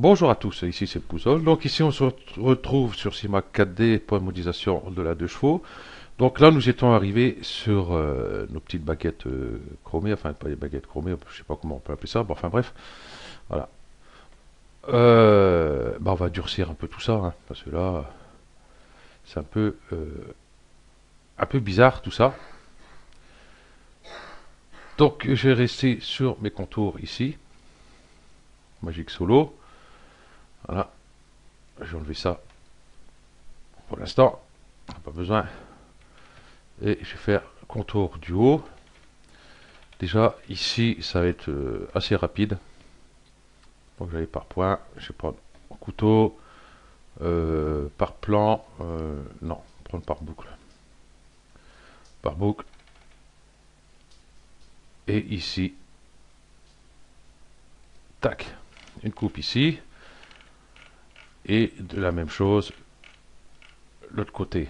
Bonjour à tous, ici c'est Pouzol. Donc ici on se retrouve sur CIMAC 4D pour la modélisation de la 2 chevaux. Donc là nous étions arrivés sur nos petites baguettes chromées, enfin pas les baguettes chromées, je sais pas comment on peut appeler ça, bon, enfin bref, voilà. On va durcir un peu tout ça, hein, parce que là c'est un peu bizarre tout ça. Donc je vais rester sur mes contours ici, Magic Solo. Voilà, j'ai enlevé ça pour l'instant, pas besoin. Et je vais faire contour du haut. Déjà ici ça va être assez rapide. Donc je vais aller par point, je vais prendre un couteau, par plan, non, prendre par boucle. Par boucle. Et ici, tac, une coupe ici. Et de la même chose, l'autre côté.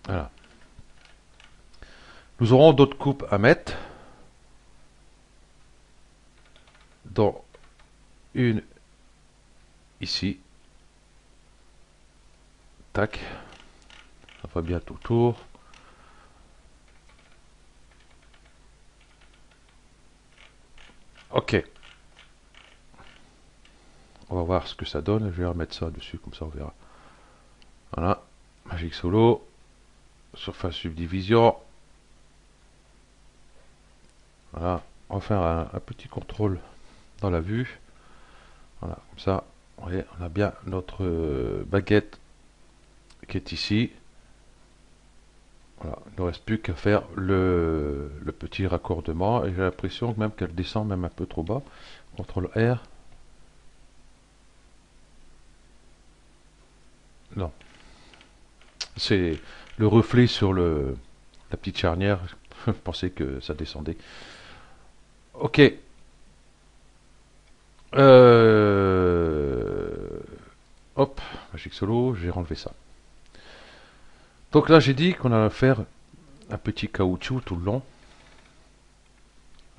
Voilà. Nous aurons d'autres coupes à mettre. Dont une ici. Tac. Ça va bien tout autour. Ok. On va voir ce que ça donne. Je vais remettre ça dessus, comme ça on verra. Voilà. Magic Solo. Surface subdivision. Voilà. On va faire un petit contrôle dans la vue. Voilà, comme ça, vous voyez, on a bien notre baguette qui est ici. Voilà, il ne reste plus qu'à faire le petit raccordement. Et j'ai l'impression même qu'elle descend même un peu trop bas. CTRL R. Non. C'est le reflet sur la petite charnière. Je pensais que ça descendait. Ok. Hop, Magic Solo, j'ai renlevé ça. Donc là, j'ai dit qu'on allait faire un petit caoutchouc tout le long.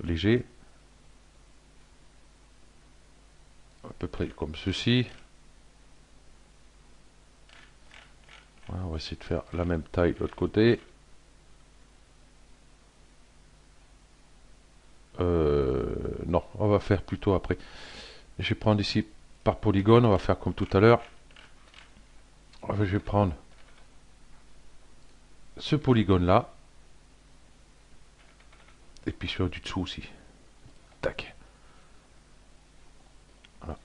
Léger. À peu près comme ceci. Voilà, on va essayer de faire la même taille de l'autre côté. Non, on va faire plutôt après. Je vais prendre ici par polygone, on va faire comme tout à l'heure. Je vais prendre ce polygone là. Et puis sur du dessous aussi. Tac. Voilà.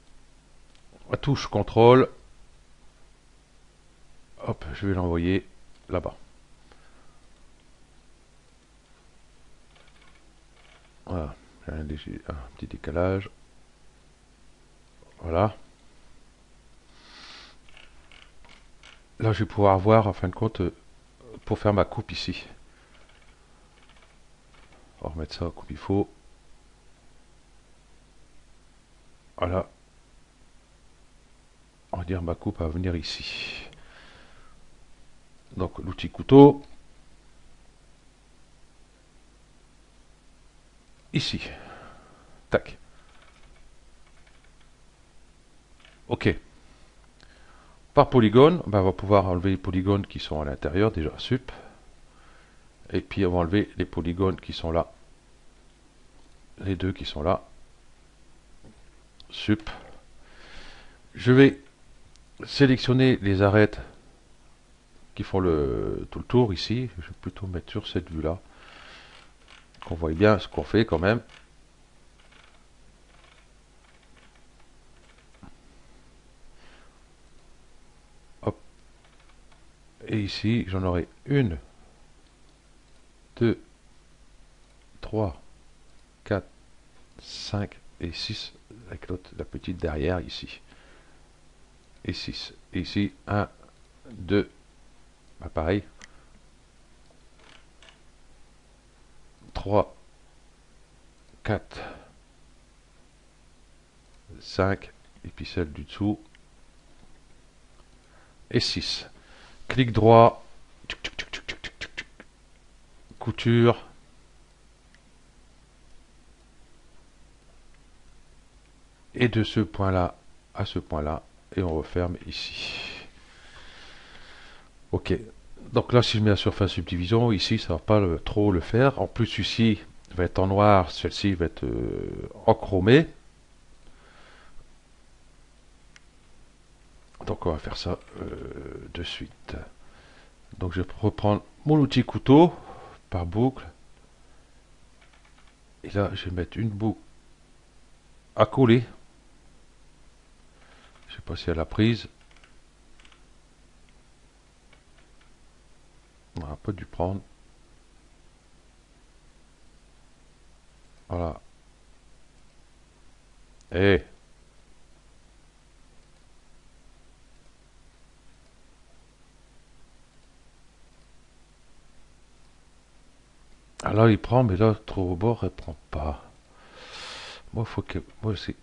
La touche contrôle. Hop, je vais l'envoyer là-bas. Voilà, j'ai un petit décalage. Voilà. Là, je vais pouvoir voir, en fin de compte, pour faire ma coupe ici. On va remettre ça comme il faut. Voilà. On va dire ma coupe va venir ici. Donc, l'outil couteau. Ici. Tac. Ok. Par polygone, on va pouvoir enlever les polygones qui sont à l'intérieur, déjà sup. Et puis on va enlever les polygones qui sont là. Les deux qui sont là. Sup. Je vais sélectionner les arêtes qui font tout le tour ici. Je vais plutôt mettre sur cette vue là. Qu'on voit bien ce qu'on fait quand même. Hop. Et ici, j'en aurai une, deux, trois, quatre, 5 et 6 avec l'autre, la petite derrière ici. Et 6. Et ici, 1, 2, bah pareil. 3, 4, 5, et puis celle du dessous. Et 6. Clic droit, couture, et de ce point-là à ce point-là, et on referme ici. Ok, donc là si je mets la surface subdivision, ici ça va pas trop le faire. En plus ici va être en noir, celle-ci va être en chromé. Donc on va faire ça de suite. Donc je vais reprendre mon outil couteau par boucle. Et là je vais mettre une boucle à coller. Je sais pas si elle a prise. On n'a pas dû prendre. Voilà. Et alors il prend, mais là trop au bord, elle prend pas. Moi faut que moi c'est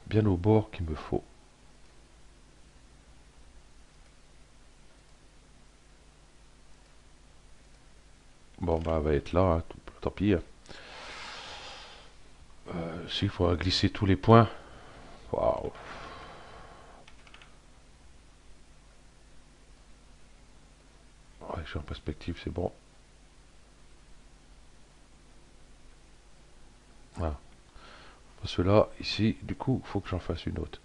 bien au bord qu'il me faut. Bon bah elle va être là, hein, tant pis. S'il faut glisser tous les points. Waouh. Ouais, je suis en perspective, c'est bon. Voilà. Parce que là, ici, du coup, il faut que j'en fasse une autre.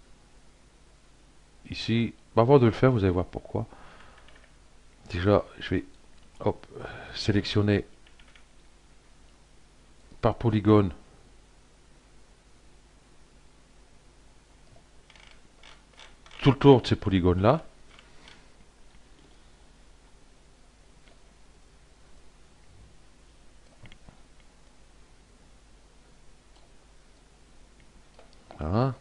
Ici, avant de le faire, vous allez voir pourquoi. Déjà, je vais hop, sélectionner par polygone tout le tour de ces polygones-là. Voilà.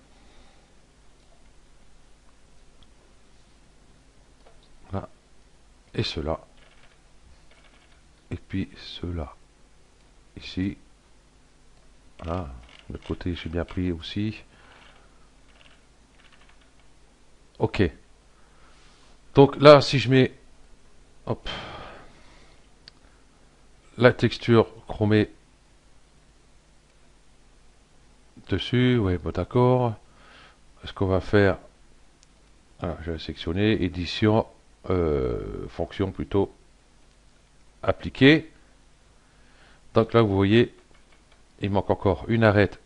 Là. Et cela. Et puis cela. Ici. Voilà. Le côté, j'ai bien pris aussi. Ok. Donc là, si je mets hop, la texture chromée dessus, ouais, bon, d'accord. Ce qu'on va faire, voilà, je vais sélectionner, édition, fonction plutôt appliquée. Donc là, vous voyez, il manque encore une arête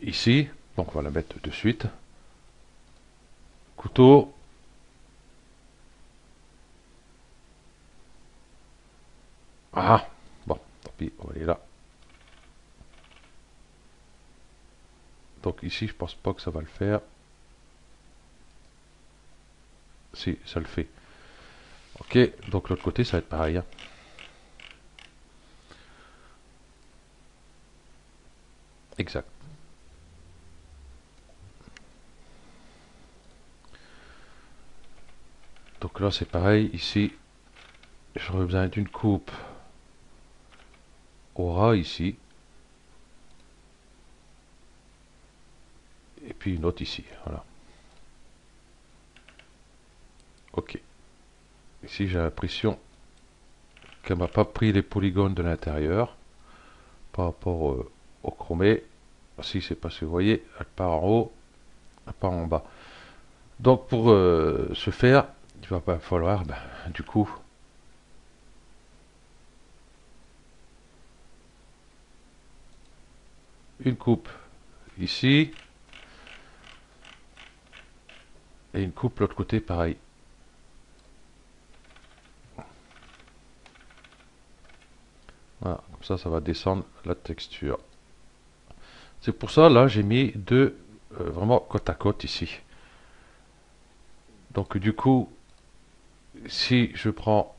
ici. Donc on va la mettre de suite. Couteau. Ah, bon, tant pis, on va aller là. Donc ici, je pense pas que ça va le faire. Si, ça le fait. Ok, donc l'autre côté, ça va être pareil, hein. Exact. Donc là, c'est pareil. Ici, j'aurais besoin d'une coupe au ras ici. Et puis une autre ici. Voilà. Ok. Ici, j'ai l'impression qu'elle m'a pas pris les polygones de l'intérieur par rapport au chromé. Si c'est parce que vous voyez, elle part en haut, elle part en bas. Donc pour ce faire, il va pas falloir du coup une coupe ici et une coupe l'autre côté pareil. Voilà, comme ça va descendre la texture. C'est pour ça là j'ai mis deux vraiment côte à côte ici. Donc du coup, si je prends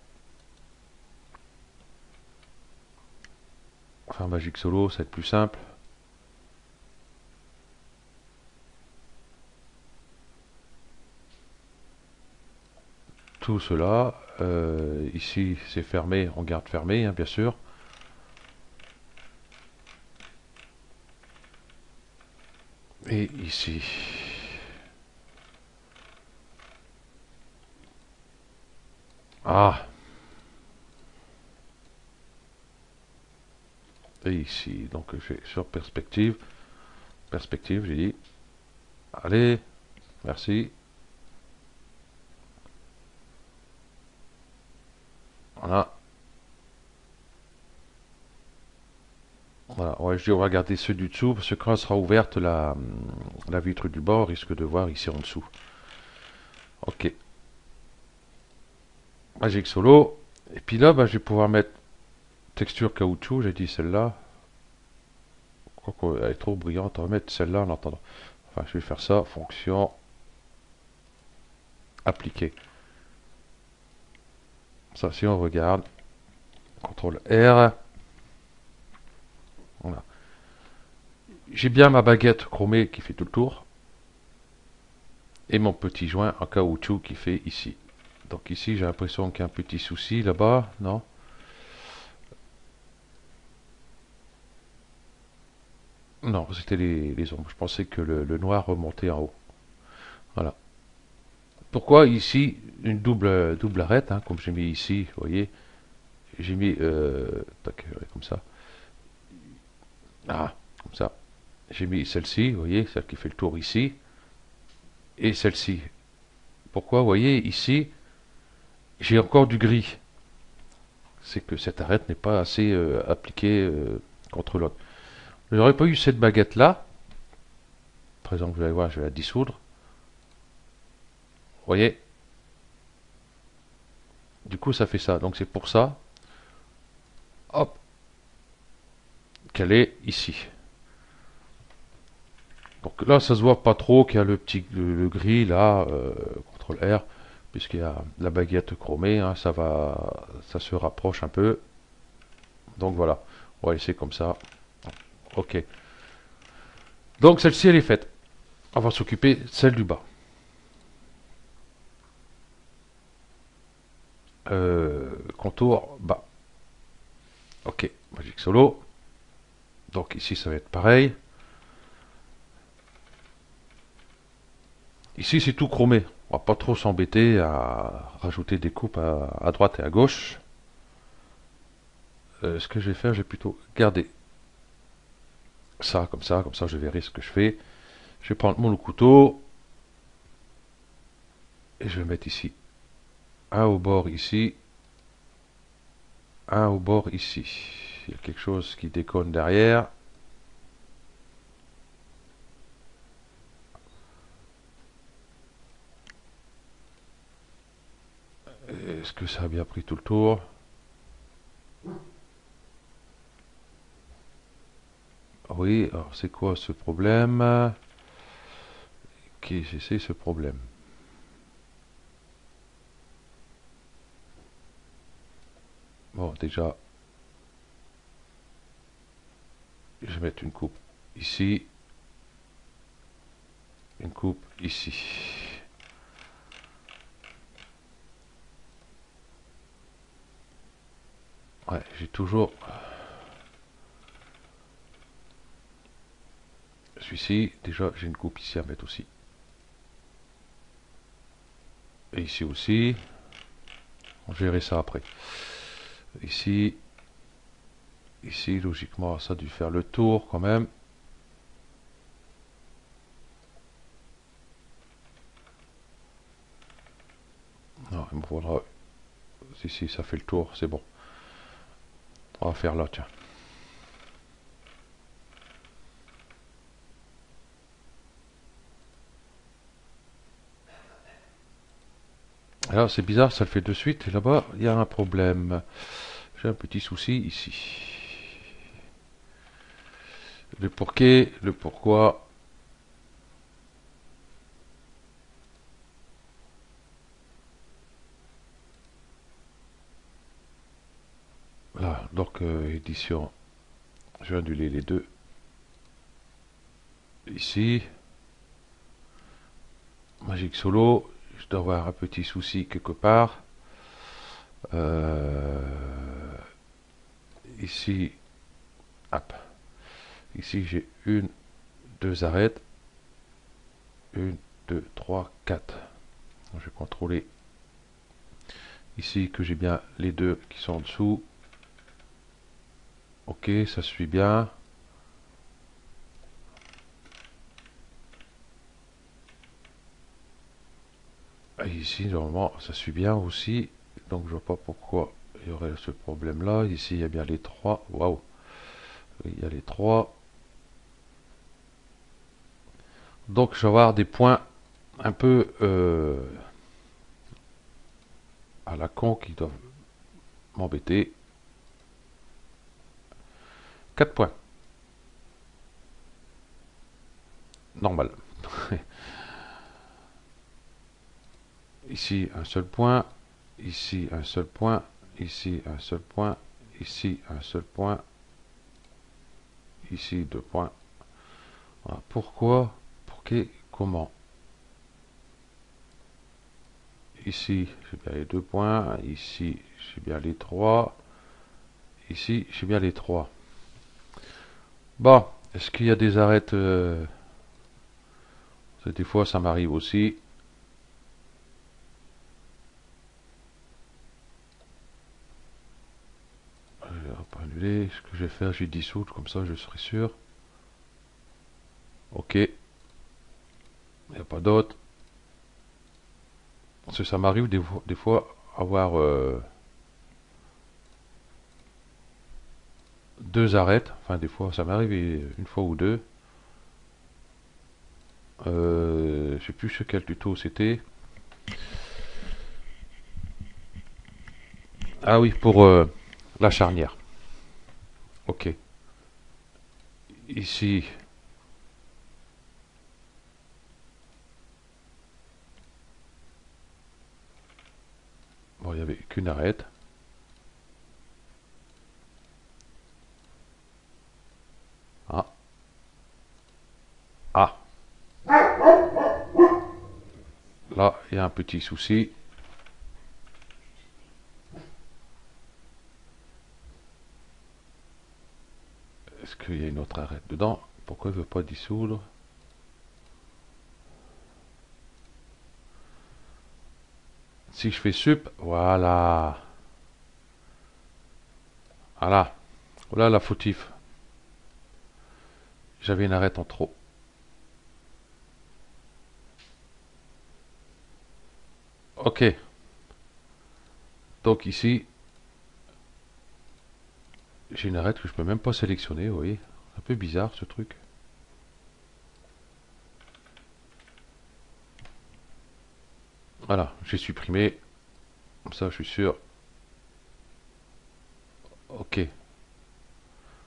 enfin Magic Solo, ça va être plus simple. Tout cela, ici c'est fermé, on garde fermé, hein, bien sûr. Et ici. Ah. Et ici. Donc je vais sur perspective. Perspective, j'ai dit. Allez, merci. Voilà. Voilà, ouais, je dis on va garder ceux du dessous parce que quand elle sera ouverte, la vitre du bord risque de voir ici en dessous. Ok. Magic Solo. Et puis là, bah, je vais pouvoir mettre texture caoutchouc. J'ai dit celle-là. Quoique elle est trop brillante, on va mettre celle-là en attendant. Enfin, je vais faire ça. Fonction. Appliquer. Ça, si on regarde. CTRL R. Voilà. J'ai bien ma baguette chromée qui fait tout le tour. Et mon petit joint en caoutchouc qui fait ici. Donc ici, j'ai l'impression qu'il y a un petit souci là-bas. Non? Non, c'était les ombres. Je pensais que le noir remontait en haut. Voilà. Pourquoi ici une double arête, hein, comme j'ai mis ici, vous voyez, j'ai mis tac, comme ça. Ah, comme ça. J'ai mis celle-ci, vous voyez, celle qui fait le tour ici, et celle-ci. Pourquoi, vous voyez, ici, j'ai encore du gris. C'est que cette arête n'est pas assez appliquée contre l'autre. Je n'aurais pas eu cette baguette-là. Par exemple, vous allez voir, je vais la dissoudre. Vous voyez, du coup, ça fait ça. Donc c'est pour ça, hop, qu'elle est ici. Donc là, ça se voit pas trop qu'il y a le petit le gris là, CTRL R, puisqu'il y a la baguette chromée, hein, ça se rapproche un peu. Donc voilà, on va laisser comme ça. Ok. Donc celle-ci, elle est faite. On va s'occuper de celle du bas. Contour bas. Ok, Magic Solo. Donc ici, ça va être pareil. Ici, c'est tout chromé. On va pas trop s'embêter à rajouter des coupes à droite et à gauche. Ce que je vais faire, je vais plutôt garder ça, comme ça je verrai ce que je fais. Je vais prendre mon couteau et je vais mettre ici un au bord ici, un au bord ici. Il y a quelque chose qui déconne derrière. Est-ce que ça a bien pris tout le tour? Oui, alors c'est quoi ce problème? Qu'est-ce que c'est ce problème? Bon, déjà, je vais mettre une coupe ici, une coupe ici. Ouais, j'ai toujours celui-ci. Déjà, j'ai une coupe ici à mettre aussi. Et ici aussi. On verra ça après. Ici, ici, logiquement, ça a dû faire le tour quand même. Non, il me faudra. Ici, ça fait le tour, c'est bon. On va faire là, tiens. Alors, c'est bizarre, ça le fait de suite. Et là-bas, il y a un problème. J'ai un petit souci ici. Le pourquoi, le pourquoi. Là, donc, édition. Je vais annuler les deux. Ici. Magic Solo. Je dois avoir un petit souci quelque part. Ici, hop. Ici, j'ai une, deux arêtes. Une, deux, trois, quatre. Je vais contrôler ici que j'ai bien les deux qui sont en dessous. Ok, ça suit bien. ici, normalement, ça suit bien aussi. Donc je vois pas pourquoi il y aurait ce problème là. Ici, il y a bien les trois. Waouh. Oui, il y a les trois. Donc je vais avoir des points un peu à la con qui doivent m'embêter. 4 points. Normal. Ici, un seul point. Ici, un seul point. Ici, un seul point. Ici, un seul point. Ici, 2 points. Voilà. Pourquoi? Comment? Ici, j'ai bien les 2 points. Ici, j'ai bien les 3. Ici, j'ai bien les 3. Bon, est-ce qu'il y a des arêtes des fois, ça m'arrive aussi. Je vais pas annuler. Ce que je vais faire, je vais dissoudre, comme ça je serai sûr. Ok. Il n'y a pas d'autre. Parce que ça m'arrive des fois avoir deux arêtes. Enfin, des fois, ça m'arrive une fois ou deux. Je sais plus sur quel tuto c'était. Ah oui, pour la charnière. Ok. Ici, bon, il n'y avait qu'une arête. Ah. Ah. Là, il y a un petit souci. Est-ce qu'il y a une autre arête dedans? Pourquoi il ne veut pas dissoudre? Si je fais sup, voilà. Voilà. Voilà la fautif. J'avais une arête en trop. Ok. Donc ici, j'ai une arête que je peux même pas sélectionner, vous voyez. Un peu bizarre ce truc. Voilà, j'ai supprimé. Comme ça, je suis sûr. Ok.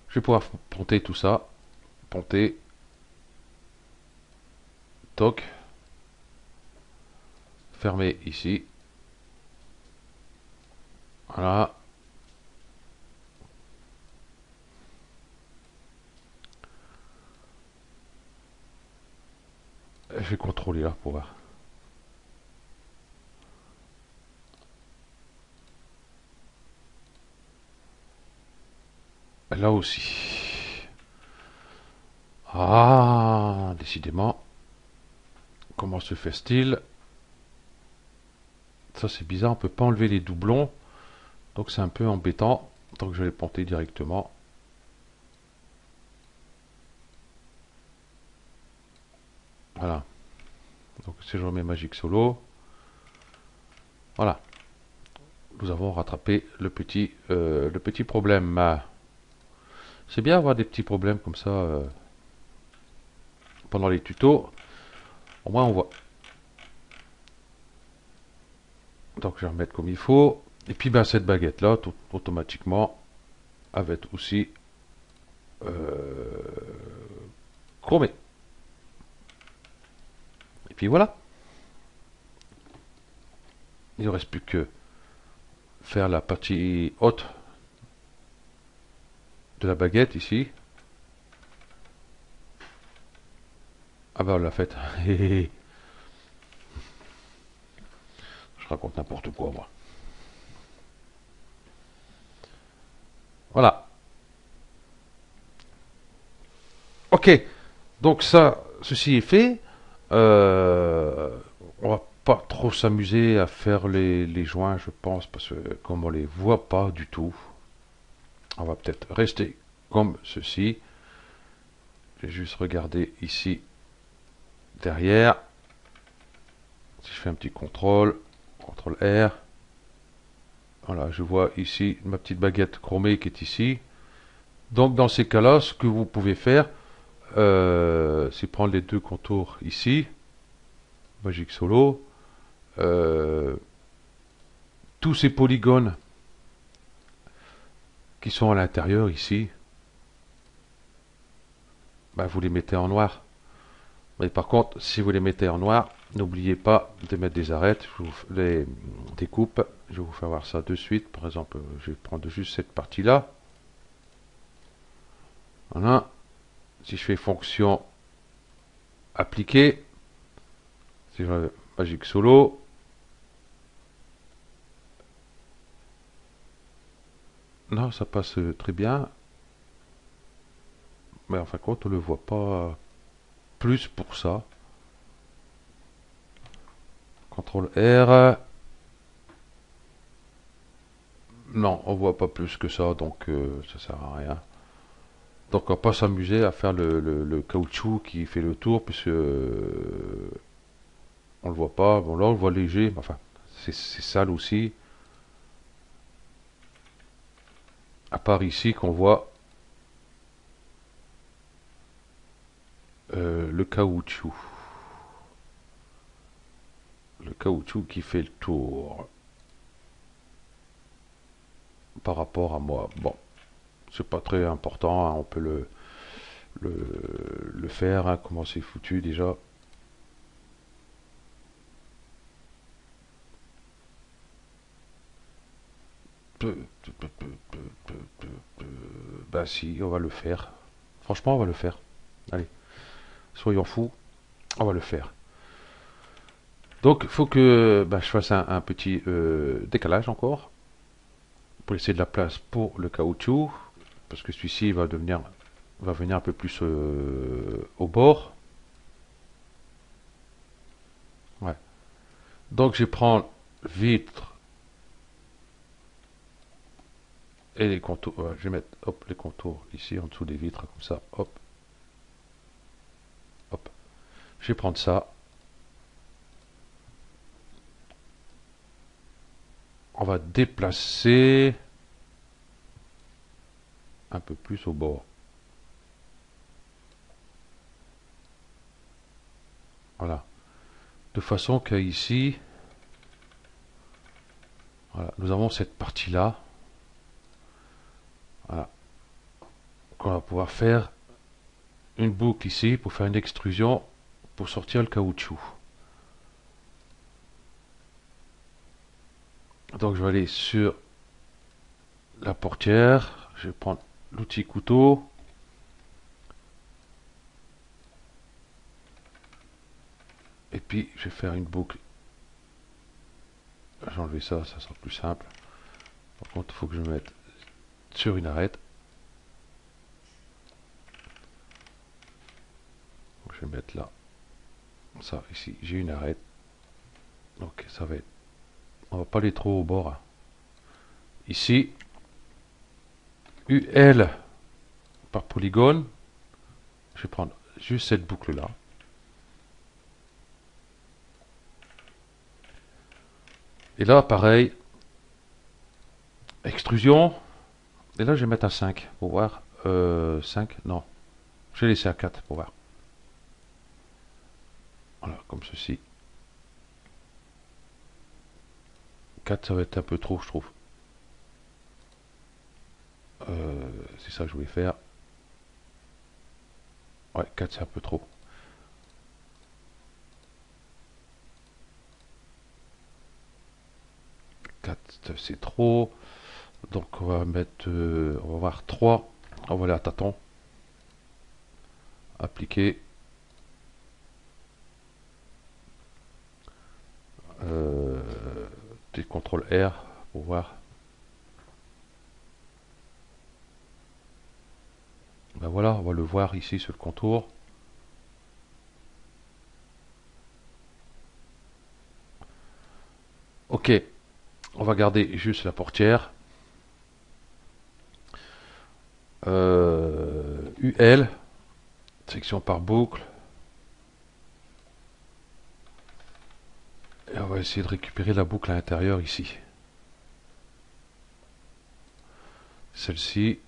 Je vais pouvoir ponter tout ça. Ponter. Toc. Fermer ici. Voilà. Je vais contrôler là pour voir. Là aussi. Ah, décidément. Comment se fait-il? Ça c'est bizarre, on peut pas enlever les doublons. Donc c'est un peu embêtant. Donc je vais les ponter directement. Voilà. Donc si je remets Magic Solo. Voilà. Nous avons rattrapé le petit problème. C'est bien avoir des petits problèmes comme ça pendant les tutos. Au moins on voit. Donc je vais remettre comme il faut. Et puis ben, cette baguette là, automatiquement, elle va être aussi chromée. Et puis voilà. Il ne reste plus que faire la partie haute de la baguette ici. Ah ben on l'a faite. Je raconte n'importe quoi moi. Voilà. Ok. Donc ça, ceci est fait. On va pas trop s'amuser à faire les joints, je pense, parce que comme on les voit pas du tout, on va peut-être rester comme ceci. Je vais juste regarder ici derrière. Si je fais un petit contrôle, CTRL R. Voilà, je vois ici ma petite baguette chromée qui est ici. Donc dans ces cas-là, ce que vous pouvez faire, c'est prendre les deux contours ici, Magic Solo, tous ces polygones qui sont à l'intérieur ici, ben, vous les mettez en noir. Mais par contre, si vous les mettez en noir, n'oubliez pas de mettre des arêtes, des coupes. Je vais vous faire voir ça de suite. Par exemple, je vais prendre juste cette partie-là. Voilà. Si je fais fonction appliquer, si je vais Magic Solo, non, ça passe très bien. Mais en fin de compte, on ne le voit pas plus pour ça. CTRL R. Non, on voit pas plus que ça, donc ça sert à rien. Donc on va pas s'amuser à faire le caoutchouc qui fait le tour, puisque on le voit pas. Bon là on le voit léger, mais enfin c'est sale aussi. À part ici qu'on voit le caoutchouc. Le caoutchouc qui fait le tour. Par rapport à moi. Bon, c'est pas très important, hein, on peut le faire. Hein, comment c'est foutu déjà. Bah si, on va le faire. Franchement, on va le faire. Allez, soyons fous, on va le faire. Donc, il faut que je fasse un petit décalage encore pour laisser de la place pour le caoutchouc, parce que celui-ci va venir un peu plus au bord. Ouais. Donc, je vais prendre vitre et les contours. Je vais mettre les contours ici en dessous des vitres comme ça. Hop, hop. Je vais prendre ça. On va déplacer un peu plus au bord. Voilà. De façon qu'ici, voilà, nous avons cette partie-là. Voilà. On va pouvoir faire une boucle ici pour faire une extrusion pour sortir le caoutchouc. Donc je vais aller sur la portière, je vais prendre l'outil couteau. Et puis je vais faire une boucle. J'ai enlevé ça, ça sera plus simple. Par contre, il faut que je me mette sur une arête. Donc, je vais mettre là. Ça, ici, j'ai une arête. Donc ça va être. On va pas aller trop au bord. Hein. Ici, UL par polygone. Je vais prendre juste cette boucle là. Et là, pareil, extrusion. Et là, je vais mettre à 5 pour voir. 5, non. Je vais laisser à 4 pour voir. Voilà, comme ceci. 4, ça va être un peu trop, je trouve. C'est ça que je voulais faire. Ouais, 4, c'est un peu trop. 4, c'est trop. Donc, on va mettre. On va voir 3. On va aller à tâtons. Appliquer. CTRL R pour voir. Ben voilà, on va le voir ici sur le contour. Ok, on va garder juste la portière. UL, section par boucle. Et on va essayer de récupérer la boucle à l'intérieur ici. Celle-ci.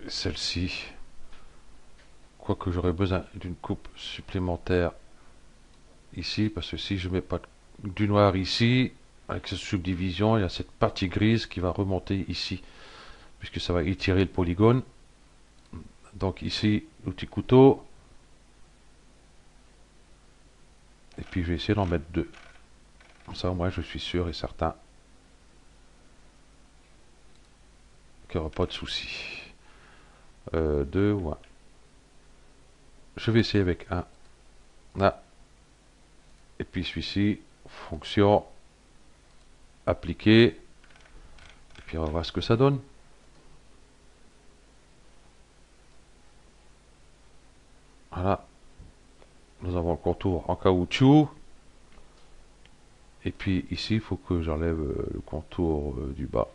Celle-ci. Quoique j'aurais besoin d'une coupe supplémentaire ici, parce que si je mets pas du noir ici, avec cette subdivision, il y a cette partie grise qui va remonter ici, puisque ça va étirer le polygone. Donc ici, l'outil couteau. Et puis je vais essayer d'en mettre deux. Comme ça, au moins, je suis sûr et certain qu'il n'y aura pas de souci. Deux ou un. Je vais essayer avec un. Là. Et puis celui-ci, fonction, appliquer. Et puis on va voir ce que ça donne. Voilà. Nous avons le contour en caoutchouc. Et puis ici, il faut que j'enlève le contour du bas.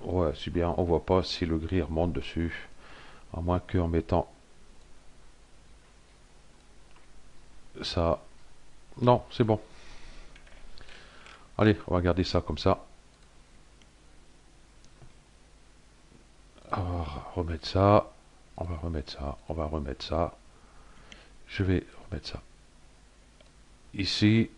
Ouais, c'est bien, on voit pas si le gris remonte dessus. À moins qu'en mettant ça. Non, c'est bon. Allez, on va garder ça comme ça. On va remettre ça. On va remettre ça. On va remettre ça. Je vais remettre ça ici.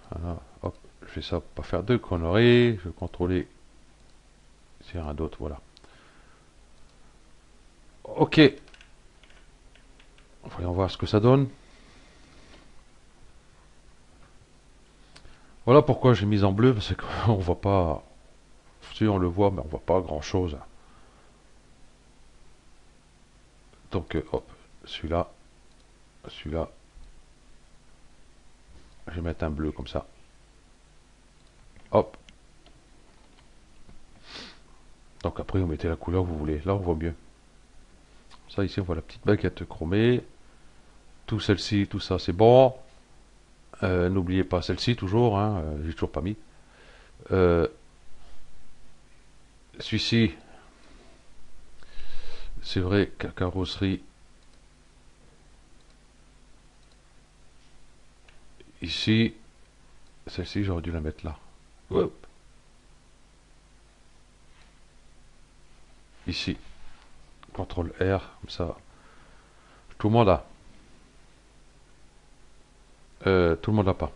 Voilà, hop, je fais ça pour pas faire de conneries. Je vais contrôler s'il y a rien d'autre, voilà. Ok. Voyons voir ce que ça donne. Voilà pourquoi j'ai mis en bleu, parce qu'on voit pas. Si on le voit, mais on voit pas grand chose. Donc, hop, celui-là, celui-là. Je vais mettre un bleu comme ça. Hop. Donc après, vous mettez la couleur que vous voulez. Là, on voit mieux. Ça, ici, on voit la petite baguette chromée. Tout celle-ci, tout ça, c'est bon. N'oubliez pas celle-ci, toujours. Hein, j'ai toujours pas mis. Celui-ci, c'est vrai que la carrosserie, ici, celle-ci, j'aurais dû la mettre là. Hop. Ici. CTRL R, comme ça. Tout le monde a. Tout le monde n'a pas.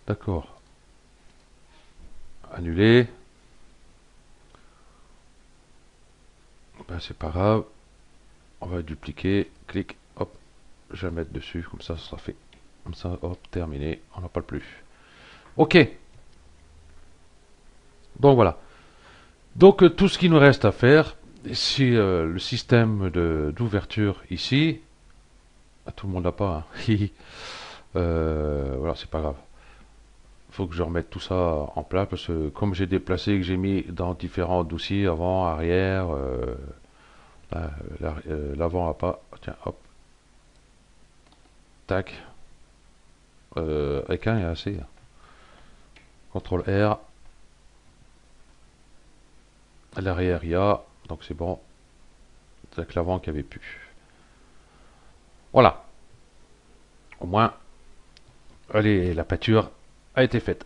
D'accord. Annuler. Ben, c'est pas grave. On va dupliquer. Clic. Hop. Je vais la mettre dessus. Comme ça sera fait. Comme ça, hop, terminé. On n'en parle plus. Ok. Donc voilà. Donc tout ce qu'il nous reste à faire, c'est le système d'ouverture ici. Ah, tout le monde n'a pas. Hein. Voilà, c'est pas grave. Faut que je remette tout ça en place parce que comme j'ai déplacé, que j'ai mis dans différents dossiers, avant, arrière, l'avant à pas. Tiens, hop. Tac. Avec un, il y a assez. CTRL R. À l'arrière, il y a. Donc c'est bon. C'est avec l'avant qu'il n'y avait plus. Voilà. Au moins, allez, la peinture a été faite.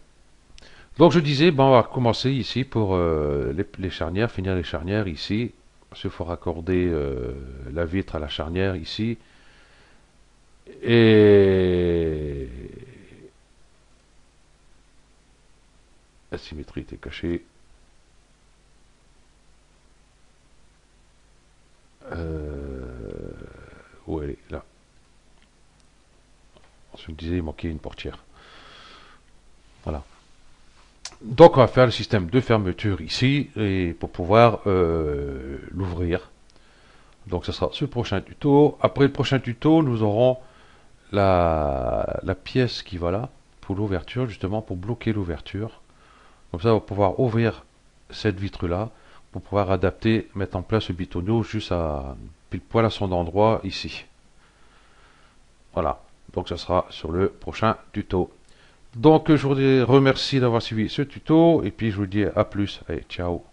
Donc je disais, bon, on va commencer ici pour les charnières, finir les charnières ici. Parce qu'il faut raccorder la vitre à la charnière ici. Et la symétrie était cachée. Où elle est? Là. Je me disais, il manquait une portière. Voilà. Donc on va faire le système de fermeture ici et pour pouvoir l'ouvrir. Donc ce sera ce prochain tuto. Après le prochain tuto, nous aurons la pièce qui va là pour l'ouverture, justement pour bloquer l'ouverture. Comme ça, on va pouvoir ouvrir cette vitre là pour pouvoir adapter, mettre en place le bitonneau juste à pile poil à son endroit ici. Voilà, donc ça sera sur le prochain tuto. Donc je vous remercie d'avoir suivi ce tuto et puis je vous dis à plus. Allez, ciao.